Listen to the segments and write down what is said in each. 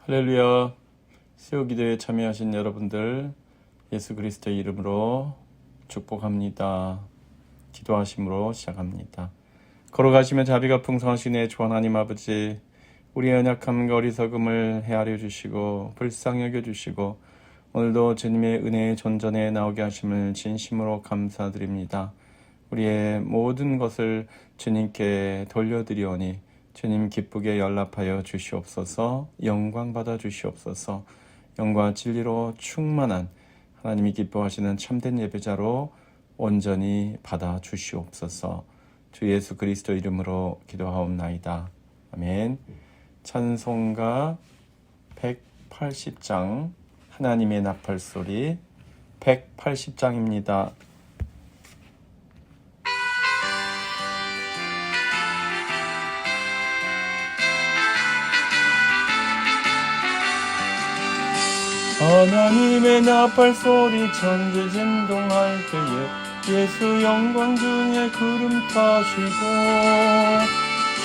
할렐루야. 세우기도에 참여하신 여러분들 예수 그리스도의 이름으로 축복합니다. 기도하심으로 시작합니다. 걸어가시면 자비가 풍성하시네. 주 하나님 아버지, 우리의 연약함과 어리석음을 헤아려 주시고 불쌍히 여겨 주시고 오늘도 주님의 은혜의 전전에 나오게 하심을 진심으로 감사드립니다. 우리의 모든 것을 주님께 돌려드리오니 주님 기쁘게 연락하여 주시옵소서. 영광 받아 주시옵소서. 영광 진리로 충만한 하나님이 기뻐하시는 참된 예배자로 온전히 받아 주시옵소서. 주 예수 그리스도 이름으로 기도하옵나이다. 아멘. 찬송가 180장 하나님의 나팔소리 180장입니다. 하나님의 나팔소리 천지 진동할 때에 예수 영광 중에 구름 타시고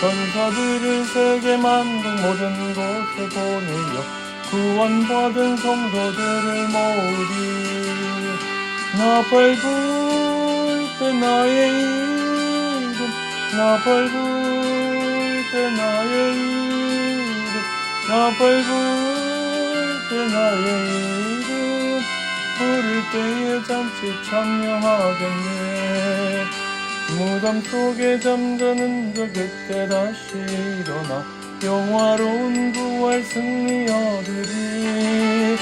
천사들을 세계 만국 모든 곳에 보내려 구원받은 성도들을 모으리. 나팔 불 때 나의 이름, 나팔 불 때 나의 이름, 나팔 불 나의 이름 부를 때에 잔치 참여하겠네. 무덤 속에 잠자는 자 그때 다시 일어나 영화로운 부활 승리 얻으리.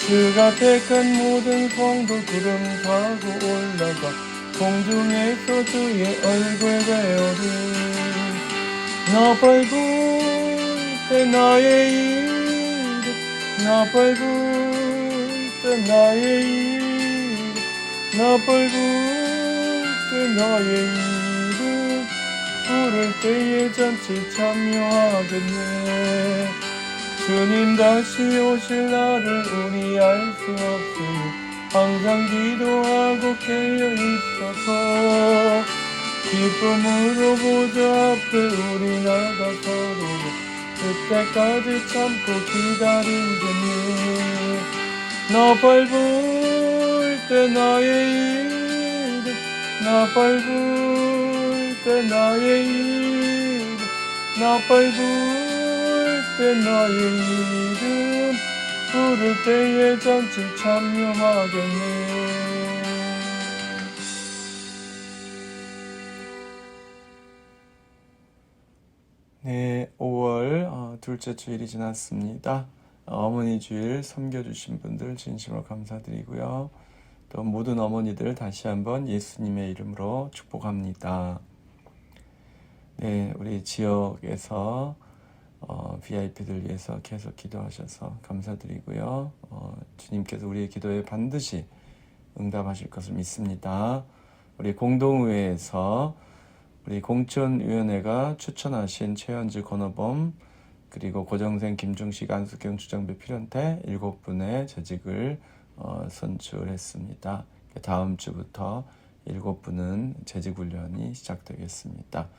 주가 택한 모든 성도 구름 타고 올라가 공중에서 주의 얼굴 배우리. 나팔 불 때 나의 이름, 나팔 불 때 나의 이름, 나팔 불 때 나의 이름 부를 때에 잔치 참여하겠네. 주님 다시 오실 날을 우리 알 수 없으니 항상 기도하고 깨어 있어서 기쁨으로 보좌 앞에 우리 나가서도 그때까지 참고 기다리겠네. 나팔 불 때 나의 이름, 나팔 불 때 나의 이름, 나팔 불 때 나의 이름 부를 때에 잔치 참여하겠네. 네, 5월 둘째 주일이 지났습니다. 어머니 주일 섬겨주신 분들 진심으로 감사드리고요. 또 모든 어머니들 다시 한번 예수님의 이름으로 축복합니다. 네, 우리 지역에서 VIP들 위해서 계속 기도하셔서 감사드리고요. 주님께서 우리의 기도에 반드시 응답하실 것을 믿습니다. 우리 공동의회에서 우리 공천위원회가 추천하신 최현주, 권호범, 그리고 고정생, 김중식, 안숙경, 주정배, 필연태 7분의 재직을 선출했습니다. 다음 주부터 7분은 재직훈련이 시작되겠습니다.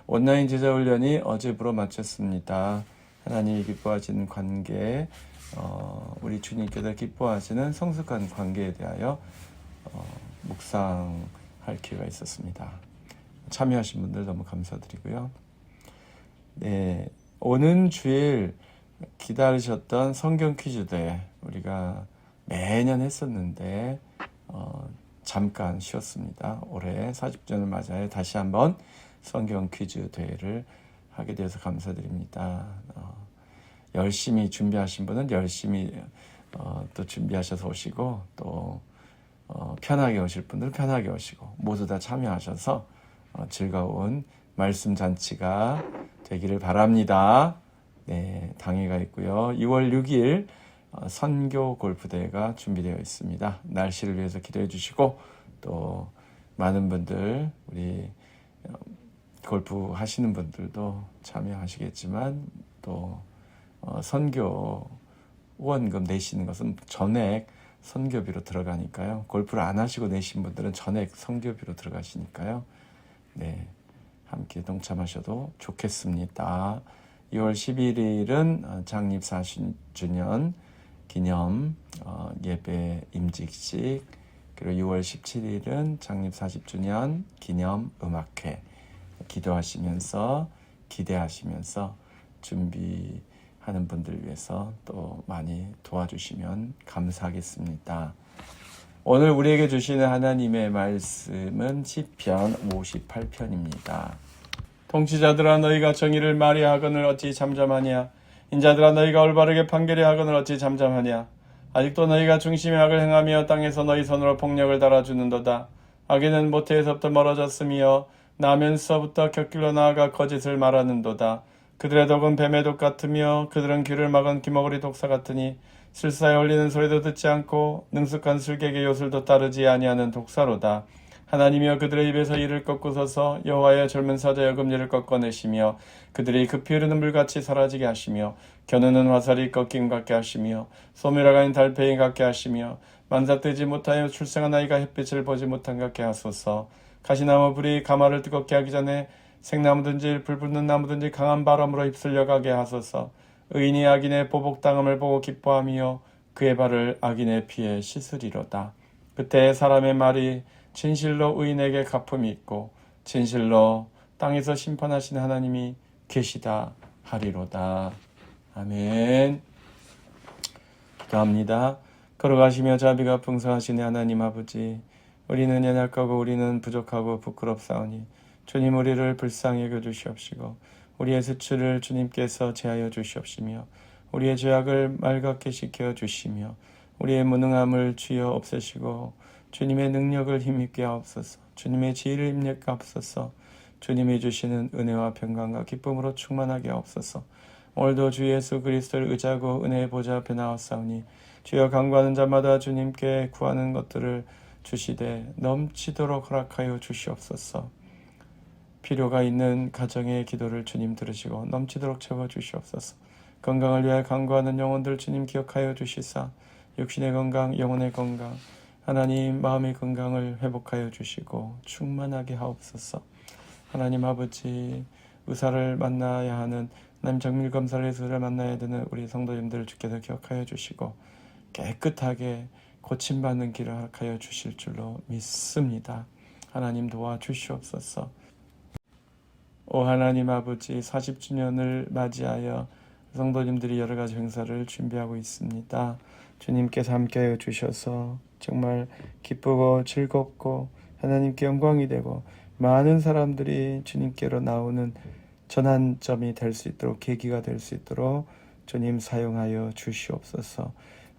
온라인 제자훈련이 어제부로 마쳤습니다. 하나님이 기뻐하시는 관계, 우리 주님께서 기뻐하시는 성숙한 관계에 대하여 묵상할 기회가 있었습니다. 참여하신 분들 너무 감사드리고요. 네, 오는 주일 기다리셨던 성경 퀴즈 대회 우리가 매년 했었는데 잠깐 쉬었습니다. 올해 40주년을 맞아야 다시 한번 성경 퀴즈 대회를 하게 되어서 감사드립니다. 열심히 준비하신 분은 열심히 또 준비하셔서 오시고 또 편하게 오실 분들은 편하게 오시고 모두 다 참여하셔서 즐거운 말씀 잔치가 되기를 바랍니다. 네, 당회가 있고요. 6월 6일 선교 골프대회가 준비되어 있습니다. 날씨를 위해서 기도해 주시고 또 많은 분들 우리 골프 하시는 분들도 참여하시겠지만 또 선교 후원금 내시는 것은 전액 선교비로 들어가니까요. 골프를 안 하시고 내신 분들은 전액 선교비로 들어가시니까요. 네, 함께 동참하셔도 좋겠습니다. 2월 11일은 장립 40주년 기념 예배 임직식, 그리고 6월 17일은 장립 40주년 기념 음악회. 기도하시면서 기대하시면서 준비하는 분들 위해서 또 많이 도와주시면 감사하겠습니다. 오늘 우리에게 주시는 하나님의 말씀은 시편 58편입니다. 통치자들아 너희가 정의를 말이야 하거늘 어찌 잠잠하냐. 인자들아 너희가 올바르게 판결해 하거늘 어찌 잠잠하냐. 아직도 너희가 중심의 악을 행하며 땅에서 너희 손으로 폭력을 달아주는도다. 악인은 모태에서부터 멀어졌으며 나면서부터 곁길로 나아가 거짓을 말하는도다. 그들의 독은 뱀의 독 같으며 그들은 귀를 막은 귀머거리 독사 같으니 술사에 울리는 소리도 듣지 않고 능숙한 술객의 요술도 따르지 아니하는 독사로다. 하나님이여 그들의 입에서 이를 꺾으소서. 여호와여 젊은 사자여 금리를 꺾어내시며 그들이 급히 흐르는 물같이 사라지게 하시며 겨누는 화살이 꺾임 같게 하시며 소멸하가 인 달팽이 같게 하시며 만삭되지 못하여 출생한 아이가 햇빛을 보지 못한 같게 하소서. 가시나무 불이 가마를 뜨겁게 하기 전에 생나무든지 불붙는 나무든지 강한 바람으로 휩쓸려 가게 하소서. 의인이 악인의 보복당함을 보고 기뻐하며 그의 발을 악인의 피에 씻으리로다. 그때 사람의 말이 진실로 의인에게 갚음이 있고 진실로 땅에서 심판하신 하나님이 계시다 하리로다. 아멘. 기도합니다. 걸어가시며 자비가 풍성하신 하나님 아버지, 우리는 연약하고 우리는 부족하고 부끄럽사오니 주님 우리를 불쌍히 여겨주시옵시고 우리의 수치를 주님께서 제하여 주시옵시며 우리의 죄악을 말갛게 씻겨주시며 우리의 무능함을 주여 없애시고 주님의 능력을 힘입게 하옵소서. 주님의 지혜를 힘입게 하옵소서. 주님이 주시는 은혜와 평강과 기쁨으로 충만하게 하옵소서. 오늘도 주 예수 그리스도를 의지하고 은혜의 보좌 앞에 나왔사오니 주여 간구하는 자마다 주님께 구하는 것들을 주시되 넘치도록 허락하여 주시옵소서. 필요가 있는 가정의 기도를 주님 들으시고 넘치도록 채워주시옵소서. 건강을 위하여 간구하는 영혼들 주님 기억하여 주시사 육신의 건강, 영혼의 건강, 하나님 마음의 건강을 회복하여 주시고 충만하게 하옵소서. 하나님 아버지, 의사를 만나야 하는 하나님 정밀검사를 해서 의사를 만나야 되는 우리 성도님들 주께서 기억하여 주시고 깨끗하게 고침받는 길을 허락하여 주실 줄로 믿습니다. 하나님 도와주시옵소서. 오 하나님 아버지, 40주년을 맞이하여 성도님들이 여러 가지 행사를 준비하고 있습니다. 주님께서 함께하여 주셔서 정말 기쁘고 즐겁고 하나님께 영광이 되고 많은 사람들이 주님께로 나오는 전환점이 될 수 있도록, 계기가 될 수 있도록 주님 사용하여 주시옵소서.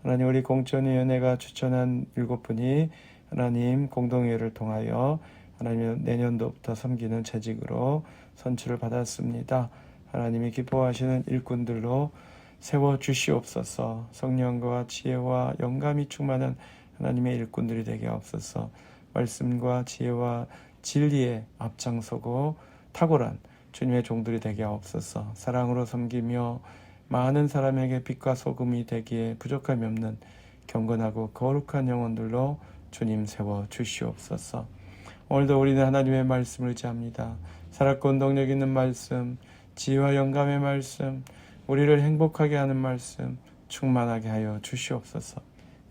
하나님 우리 공천위원회가 추천한 7분이 하나님 공동회를 통하여 하나님 내년도부터 섬기는 재직으로 선출을 받았습니다. 하나님이 기뻐하시는 일꾼들로 세워주시옵소서. 성령과 지혜와 영감이 충만한 하나님의 일꾼들이 되게 하옵소서. 말씀과 지혜와 진리에 앞장서고 탁월한 주님의 종들이 되게 하옵소서. 사랑으로 섬기며 많은 사람에게 빛과 소금이 되기에 부족함이 없는 경건하고 거룩한 영혼들로 주님 세워주시옵소서. 오늘도 우리는 하나님의 말씀을 의지합니다. 살았고 운동력 있는 말씀, 지혜와 영감의 말씀, 우리를 행복하게 하는 말씀 충만하게 하여 주시옵소서.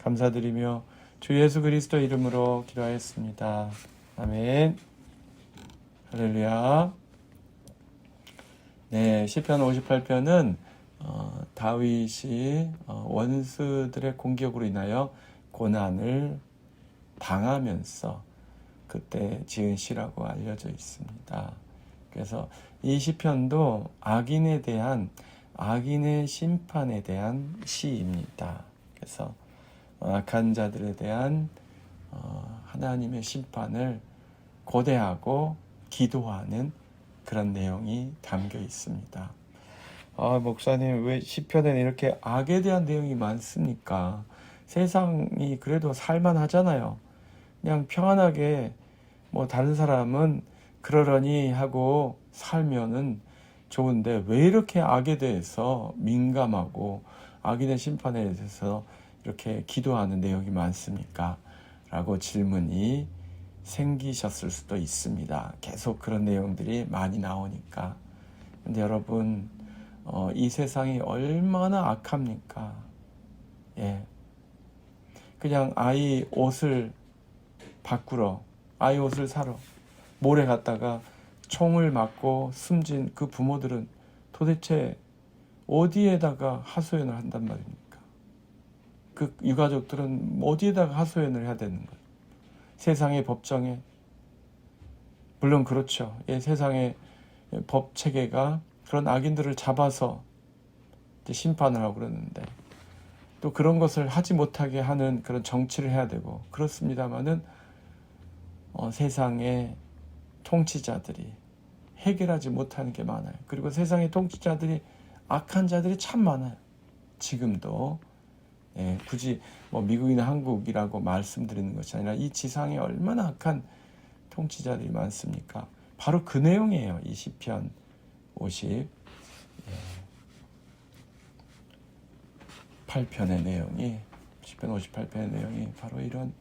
감사드리며 주 예수 그리스도 이름으로 기도하였습니다. 아멘. 할렐루야. 네, 시편 58편은 다윗이 원수들의 공격으로 인하여 고난을 당하면서 그때 지은 시라고 알려져 있습니다. 그래서 이 시편도 악인에 대한, 악인의 심판에 대한 시입니다. 그래서 악한 자들에 대한 하나님의 심판을 고대하고 기도하는 그런 내용이 담겨 있습니다. 목사님, 왜 시편에는 이렇게 악에 대한 내용이 많습니까? 세상이 그래도 살만하잖아요. 그냥 평안하게 다른 사람은 그러려니 하고 살면은 좋은데 왜 이렇게 악에 대해서 민감하고 악인의 심판에 대해서 이렇게 기도하는 내용이 많습니까? 라고 질문이 생기셨을 수도 있습니다. 계속 그런 내용들이 많이 나오니까. 근데 여러분, 이 세상이 얼마나 악합니까? 예. 그냥 아이 옷을 바꾸러, 아이 옷을 사러 몰에 갔다가 총을 맞고 숨진 그 부모들은 도대체 어디에다가 하소연을 한단 말입니까? 그 유가족들은 어디에다가 하소연을 해야 되는 거예요? 세상의 법정에. 물론 그렇죠. 예, 세상의 법 체계가 그런 악인들을 잡아서 이제 심판을 하고 그러는데, 또 그런 것을 하지 못하게 하는 그런 정치를 해야 되고 그렇습니다마는 세상의 통치자들이 해결하지 못하는 게 많아요. 그리고 세상의 통치자들이 악한 자들이 참 많아요. 지금도. 예, 굳이 뭐 미국이나 한국이라고 말씀드리는 것이 아니라 이 지상에 얼마나 악한 통치자들이 많습니까? 바로 그 내용이에요. 이 시편 58편의 내용이, 시편 58편의 내용이 바로 이런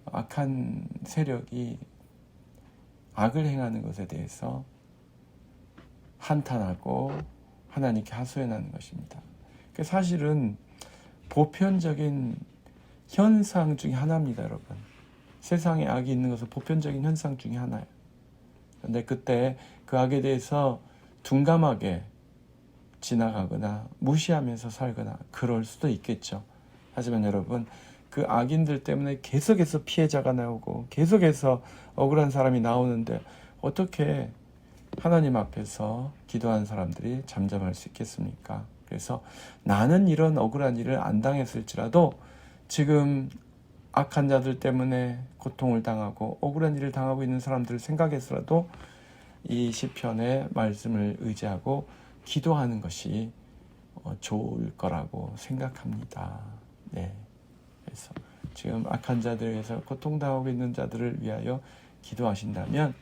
악한 세력이 악을 행하는 것에 대해서 한탄하고 하나님께 하소연하는 것입니다. 사실은 보편적인 현상 중에 하나입니다, 여러분. 세상에 악이 있는 것은 보편적인 현상 중에 하나예요. 그런데 그때 그 악에 대해서 둔감하게 지나가거나 무시하면서 살거나 그럴 수도 있겠죠. 하지만 여러분, 그 악인들 때문에 계속해서 피해자가 나오고 계속해서 억울한 사람이 나오는데 어떻게 하나님 앞에서 기도하는 사람들이 잠잠할 수 있겠습니까? 그래서 나는 이런 억울한 일을 안 당했을지라도 지금 악한 자들 때문에 고통을 당하고 억울한 일을 당하고 있는 사람들을 생각해서라도 이 시편의 말씀을 의지하고 기도하는 것이 좋을 거라고 생각합니다. 네. 그래서 지금 악한 자들에서 고통당하고 있는 자들을 위하여 기도하신다면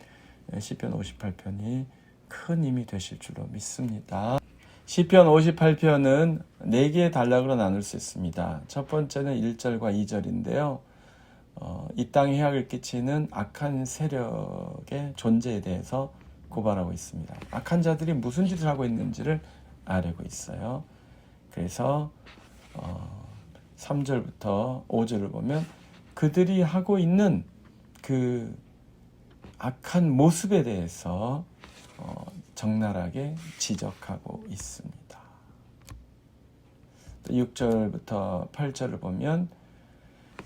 시편 58편이 큰 힘이 되실 줄로 믿습니다. 시편 58편은 4개의 단락으로 나눌 수 있습니다. 첫 번째는 1절과 2절인데요. 이 땅에 해악을 끼치는 악한 세력의 존재에 대해서 고발하고 있습니다. 악한 자들이 무슨 짓을 하고 있는지를 아뢰고 있어요. 그래서 3절부터 5절을 보면 그들이 하고 있는 그 악한 모습에 대해서 적나라하게 지적하고 있습니다. 6절부터 8절을 보면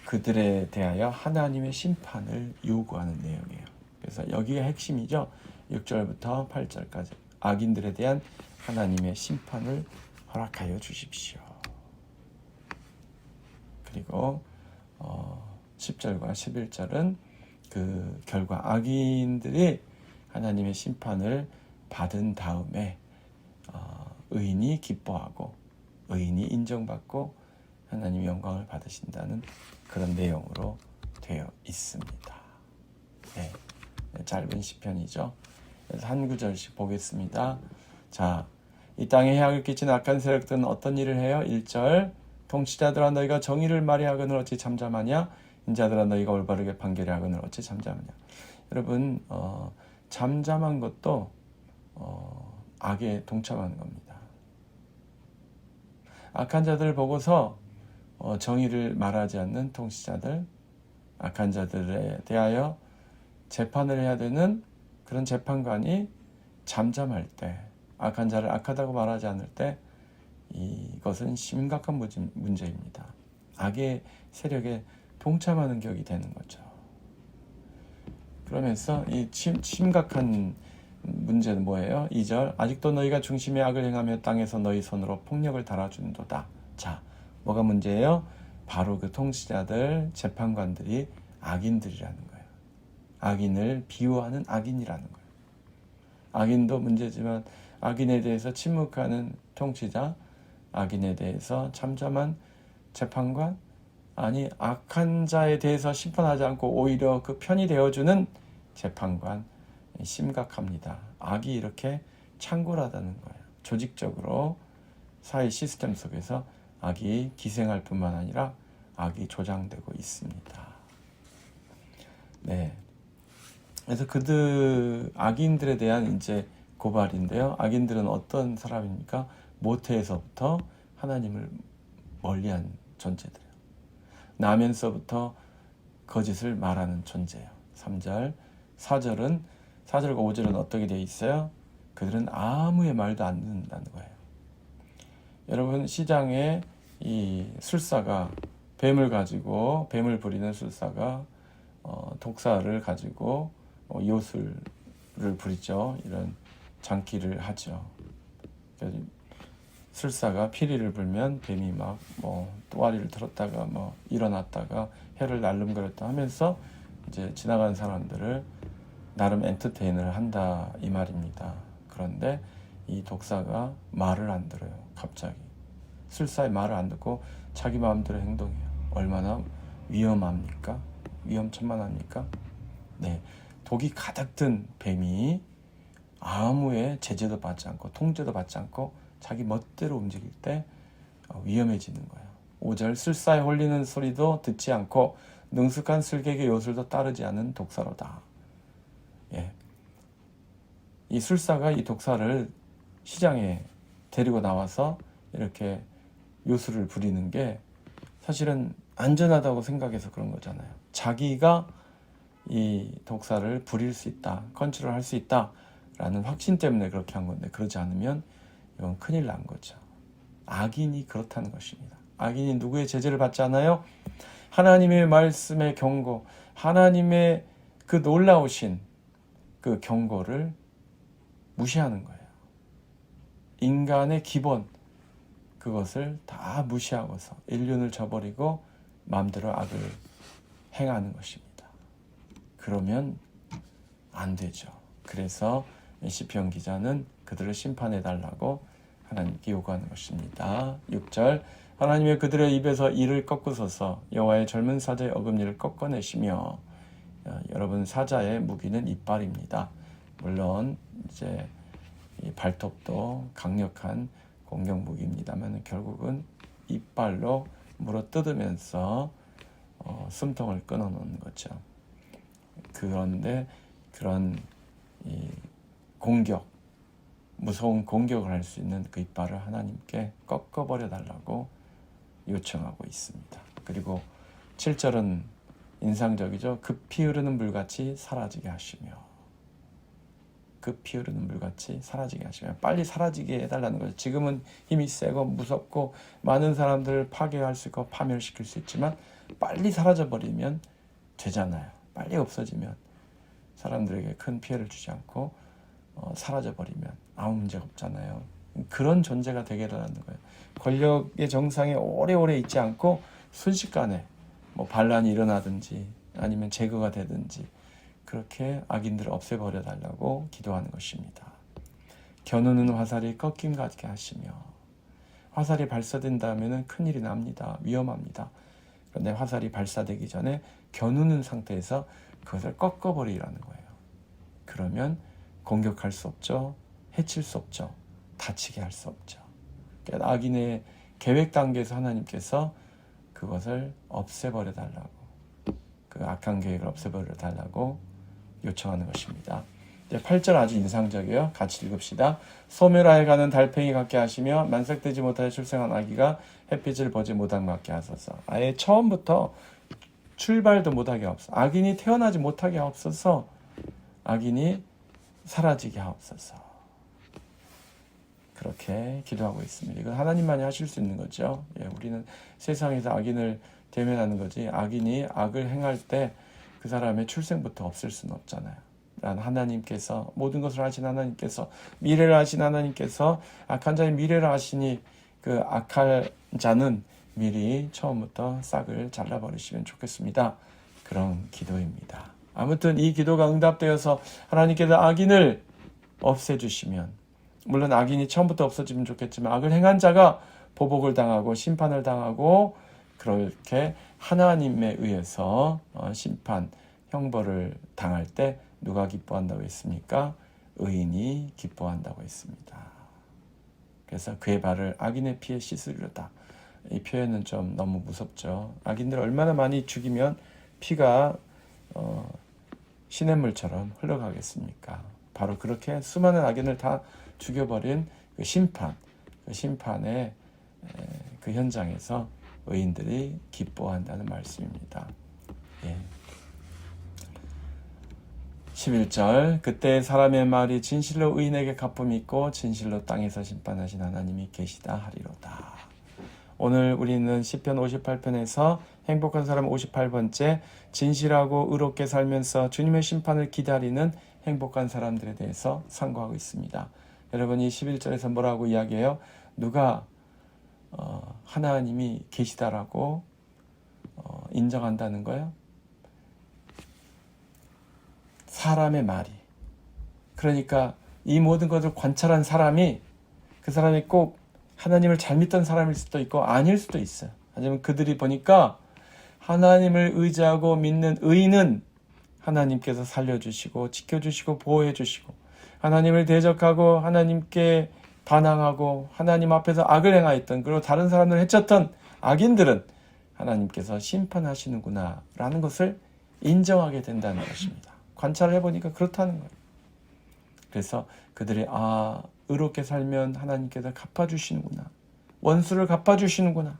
그들에 대하여 하나님의 심판을 요구하는 내용이에요. 그래서 여기가 핵심이죠. 6절부터 8절까지 악인들에 대한 하나님의 심판을 허락하여 주십시오. 그리고 10절과 11절은 그 결과 악인들이 하나님의 심판을 받은 다음에 의인이 기뻐하고 의인이 인정받고 하나님의 영광을 받으신다는 그런 내용으로 되어 있습니다. 네, 짧은 시편이죠. 그래서 한 구절씩 보겠습니다. 자, 이 땅에 해악을 끼치는 악한 세력들은 어떤 일을 해요? 1절 통치자들아 너희가 정의를 말해하거늘 어찌 잠잠하냐? 인자들아 너희가 올바르게 판결하거늘 어찌 잠잠하냐? 여러분 잠잠한 것도 악에 동참하는 겁니다. 악한 자들을 보고서 정의를 말하지 않는 통치자들, 악한 자들에 대하여 재판을 해야 되는 그런 재판관이 잠잠할 때, 악한 자를 악하다고 말하지 않을 때 이것은 심각한 문제입니다. 악의 세력에 동참하는 격이 되는 거죠. 그러면서 이 심각한 문제는 뭐예요? 2절 아직도 너희가 중심의 악을 행하며 땅에서 너희 손으로 폭력을 달아준도다. 자, 뭐가 문제예요? 바로 그 통치자들, 재판관들이 악인들이라는 거예요. 악인을 비호하는 악인이라는 거예요. 악인도 문제지만 악인에 대해서 침묵하는 통치자, 악인에 대해서 잠잠한 재판관, 아니 악한 자에 대해서 심판하지 않고 오히려 그 편이 되어주는 재판관, 심각합니다. 악이 이렇게 창궐하다는 거예요. 조직적으로 사회 시스템 속에서 악이 기생할 뿐만 아니라 악이 조장되고 있습니다. 네. 그래서 악인들에 대한 이제 고발인데요. 악인들은 어떤 사람입니까? 모태에서부터 하나님을 멀리한 존재들이에요. 나면서부터 거짓을 말하는 존재예요. 3절, 4절은 4절과 5절은 어떻게 되어 있어요? 그들은 아무의 말도 안 듣는다는 거예요. 여러분, 시장에 이 술사가 뱀을 부리는 술사가 독사를 가지고 요술을 부리죠. 이런 장기를 하죠. 술사가 피리를 불면 뱀이 막 또아리를 들었다가 일어났다가 혀를 날름거렸다 하면서 이제 지나가는 사람들을 나름 엔터테인을 한다 이 말입니다. 그런데 이 독사가 말을 안 들어요. 갑자기 술사의 말을 안 듣고 자기 마음대로 행동해요. 얼마나 위험합니까? 위험천만합니까? 네, 독이 가득 든 뱀이 아무의 제재도 받지 않고 통제도 받지 않고 자기 멋대로 움직일 때 위험해지는 거예요. 5절, 술사에 홀리는 소리도 듣지 않고 능숙한 술객의 요술도 따르지 않은 독사로다. 예. 이 술사가 이 독사를 시장에 데리고 나와서 이렇게 요술을 부리는 게 사실은 안전하다고 생각해서 그런 거잖아요. 자기가 이 독사를 부릴 수 있다, 컨트롤할 수 있다라는 확신 때문에 그렇게 한 건데, 그러지 않으면 이건 큰일 난 거죠. 악인이 그렇다는 것입니다. 악인이 누구의 제재를 받지 않아요? 하나님의 말씀의 경고, 하나님의 그 놀라우신 그 경고를 무시하는 거예요. 인간의 기본, 그것을 다 무시하고서 인륜을 저버리고 마음대로 악을 행하는 것입니다. 그러면 안 되죠. 그래서 시편 기자는 그들을 심판해 달라고 하나님께 요구하는 것입니다. 6절, 하나님의 그들의 입에서 이를 꺾으소서, 여호와의 젊은 사자의 어금니를 꺾어내시며. 여러분, 사자의 무기는 이빨입니다. 물론 이제 이 발톱도 강력한 공격 무기입니다만 결국은 이빨로 물어 뜯으면서 숨통을 끊어놓는 거죠. 그런데 그런 이 공격, 무서운 공격을 할 수 있는 그 이빨을 하나님께 꺾어버려 달라고 요청하고 있습니다. 그리고 7절은 인상적이죠. 급히 흐르는 물같이 사라지게 하시며, 급히 흐르는 물같이 사라지게 하시며, 빨리 사라지게 해달라는 거죠. 지금은 힘이 세고 무섭고 많은 사람들을 파괴할 수 있고 파멸시킬 수 있지만 빨리 사라져버리면 되잖아요. 빨리 없어지면 사람들에게 큰 피해를 주지 않고 사라져버리면 아무 문제가 없잖아요. 그런 존재가 되게 해달라는 거예요. 권력의 정상에 오래오래 있지 않고 순식간에 반란이 일어나든지 아니면 제거가 되든지 그렇게 악인들을 없애버려 달라고 기도하는 것입니다. 겨누는 화살이 꺾임 같게 하시며, 화살이 발사된다면 큰일이 납니다. 위험합니다. 그런데 화살이 발사되기 전에 겨누는 상태에서 그것을 꺾어버리라는 거예요. 그러면 공격할 수 없죠. 해칠 수 없죠. 다치게 할 수 없죠. 그러니까 악인의 계획 단계에서 하나님께서 그것을 없애버려 달라고, 그 악한 계획을 없애버려 달라고 요청하는 것입니다. 8절 아주 인상적이에요. 같이 읽읍시다. 소멸하여 가는 달팽이 같게 하시며 만삭되지 못하여 출생한 아기가 햇빛을 보지 못하게 하게 하소서. 아예 처음부터 출발도 못하게 하옵소서. 악인이 태어나지 못하게 하옵소서. 악인이 사라지게 하옵소서. 그렇게 기도하고 있습니다. 이건 하나님만이 하실 수 있는 거죠. 우리는 세상에서 악인을 대면하는 거지, 악인이 악을 행할 때 그 사람의 출생부터 없앨 수는 없잖아요. 하나님께서, 모든 것을 하신 하나님께서, 미래를 하신 하나님께서 악한 자의 미래를 하시니 그 악할 자는 미리 처음부터 싹을 잘라버리시면 좋겠습니다. 그런 기도입니다. 아무튼 이 기도가 응답되어서 하나님께서 악인을 없애주시면, 물론 악인이 처음부터 없어지면 좋겠지만 악을 행한 자가 보복을 당하고 심판을 당하고, 그렇게 하나님에 의해서 심판, 형벌을 당할 때 누가 기뻐한다고 했습니까? 의인이 기뻐한다고 했습니다. 그래서 그의 발을 악인의 피에 씻으리로다. 이 표현은 좀 너무 무섭죠. 악인들 얼마나 많이 죽이면 피가 시냇물처럼 흘러가겠습니까? 바로 그렇게 수많은 악인을 다 죽여버린 그 심판, 그 심판의 그 현장에서 의인들이 기뻐한다는 말씀입니다. 예. 11절 그때 사람의 말이 진실로 의인에게 갚음이 있고 진실로 땅에서 심판하신 하나님이 계시다 하리로다. 오늘 우리는 시편 58편에서 행복한 사람 58번째 진실하고 의롭게 살면서 주님의 심판을 기다리는 행복한 사람들에 대해서 상고하고 있습니다. 여러분 이 11절에서 뭐라고 이야기해요? 누가 하나님이 계시다라고 인정한다는 거예요? 사람의 말이. 그러니까 이 모든 것을 관찰한 사람이 그 사람이 꼭 하나님을 잘 믿던 사람일 수도 있고 아닐 수도 있어요. 하지만 그들이 보니까 하나님을 의지하고 믿는 의인은 하나님께서 살려주시고 지켜주시고 보호해주시고 하나님을 대적하고 하나님께 반항하고 하나님 앞에서 악을 행하였던 그리고 다른 사람들을 해쳤던 악인들은 하나님께서 심판하시는구나 라는 것을 인정하게 된다는 것입니다. 관찰을 해보니까 그렇다는 거예요. 그래서 그들이 의롭게 살면 하나님께서 갚아주시는구나. 원수를 갚아주시는구나.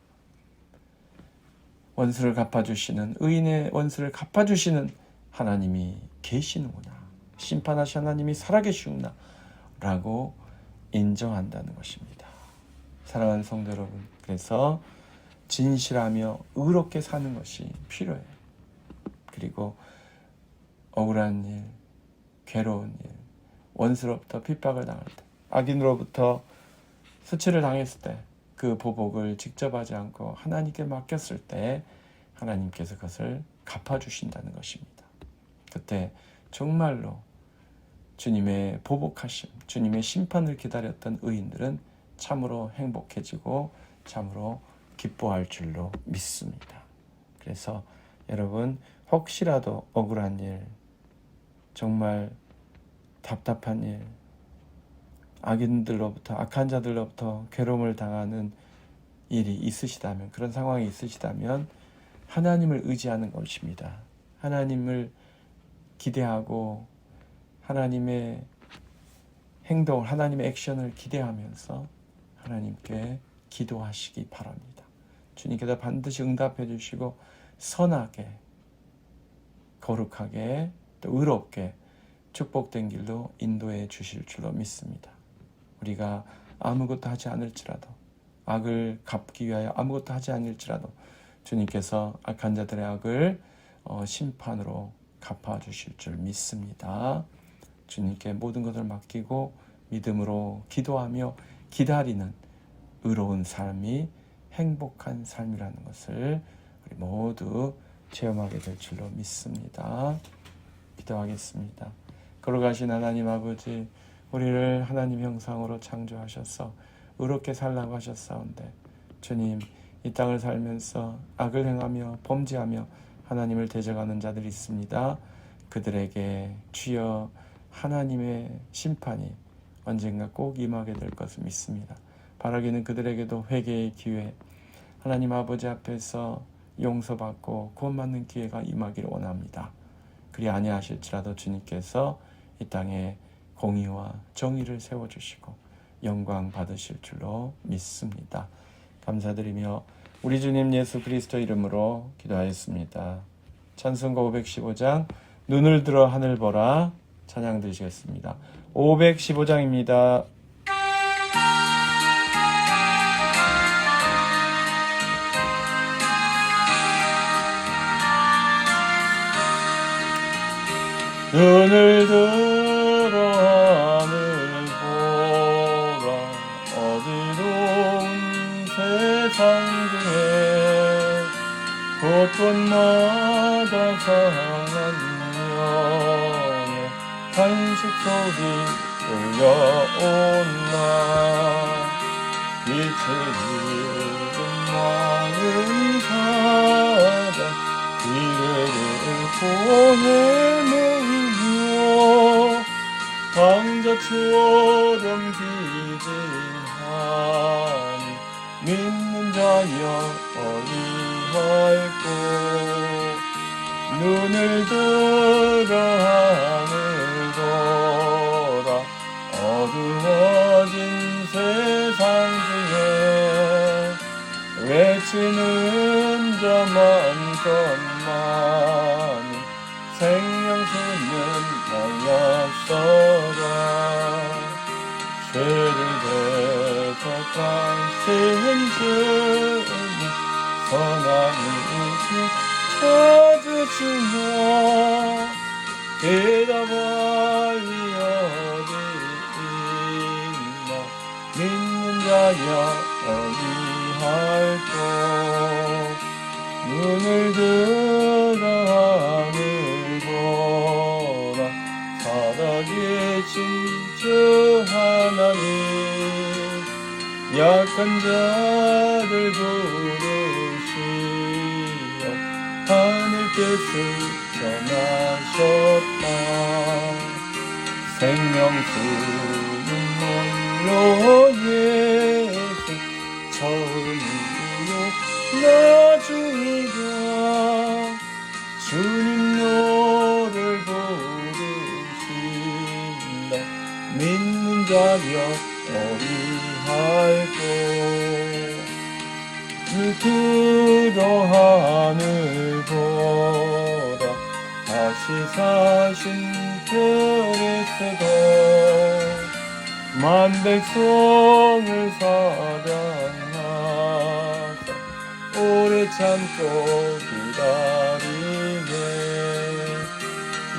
원수를 갚아주시는 의인의 원수를 갚아주시는 하나님이 계시는구나. 심판하신 하나님이 살아계시구나 라고 인정한다는 것입니다. 사랑하는 성도 여러분, 그래서 진실하며 의롭게 사는 것이 필요해요. 그리고 억울한 일, 괴로운 일, 원수로부터 핍박을 당할 때, 악인으로부터 수치를 당했을 때 그 보복을 직접 하지 않고 하나님께 맡겼을 때 하나님께서 그것을 갚아주신다는 것입니다. 그때 정말로 주님의 보복하심, 주님의 심판을 기다렸던 의인들은 참으로 행복해지고 참으로 기뻐할 줄로 믿습니다. 그래서 여러분 혹시라도 억울한 일, 정말 답답한 일, 악인들로부터 악한 자들로부터 괴로움을 당하는 일이 있으시다면 그런 상황이 있으시다면 하나님을 의지하는 것입니다. 하나님을 기대하고 하나님의 행동을 하나님의 액션을 기대하면서 하나님께 기도하시기 바랍니다. 주님께서 반드시 응답해 주시고 선하게 거룩하게 또 의롭게 축복된 길로 인도해 주실 줄로 믿습니다. 우리가 아무것도 하지 않을지라도 악을 갚기 위하여 아무것도 하지 않을지라도 주님께서 악한 자들의 악을 심판으로 갚아주실 줄 믿습니다. 주님께 모든 것을 맡기고 믿음으로 기도하며 기다리는 의로운 삶이 행복한 삶이라는 것을 우리 모두 체험하게 될 줄로 믿습니다. 기도하겠습니다. 거룩하신 하나님 아버지, 우리를 하나님 형상으로 창조하셔서 의롭게 살라고 하셨사온데 주님, 이 땅을 살면서 악을 행하며 범죄하며 하나님을 대적하는 자들이 있습니다. 그들에게 주여 하나님의 심판이 언젠가 꼭 임하게 될 것을 믿습니다. 바라기는 그들에게도 회개의 기회, 하나님 아버지 앞에서 용서받고 구원받는 기회가 임하기를 원합니다. 그리 아니하실지라도 주님께서 이 땅에 공의와 정의를 세워주시고 영광 받으실 줄로 믿습니다. 감사드리며 우리 주님 예수 그리스도 이름으로 기도하였습니다. 찬송가 515장 눈을 들어 하늘 보라 찬양 드리시겠습니다. 515장입니다. 눈을 들어 하늘 보라 어디로운 세상 중에 곳곳마다 상한 명의 탄식 소리 들려온다. 빛을 잃은 많은 사람 기회를 보내며 강자처럼 기진하니 믿는 자여 어리할꼬. 눈을 들어 하늘 보라 어두워진 세상 중에 외치는 자만 것만이 생명수는 나였어라. 죄를 대적하신 주님 선한 이시 찾으시며 대답하리 어디 있나 믿는 자여 어디할꼬. 눈을 들어 하늘 보라. 살아계신 주 하나님 약한 자를 부르시어 하늘께서 전하셨다. 생명수는 물로 예수 처음이요 나중이다. 주님 너를 부르신다. 믿는 자여 어리할꼬. 들어 하늘 보라. 다시 사신 그리스도 만 백성을 사랑하사 오래 참고 기다리네.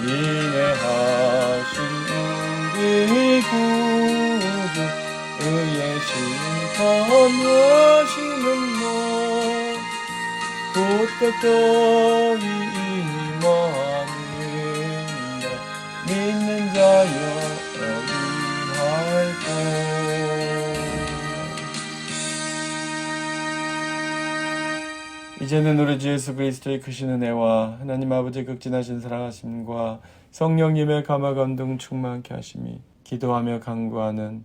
인내하신 우리 구주 의의 심판하시는 날 곧 가까이 임하는다. 믿는 자여 어디할꼬. 이제는 우리 주 예수 그리스도의 크신 은혜와 하나님 아버지의 극진하신 사랑하심과 성령님의 감화 감동 충만케 하심이 기도하며 간구하는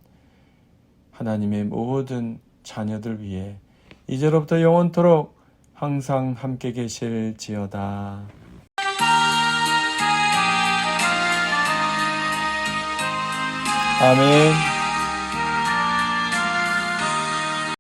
하나님의 모든 자녀들 위해 이제로부터 영원토록 항상 함께 계실지어다. 아멘.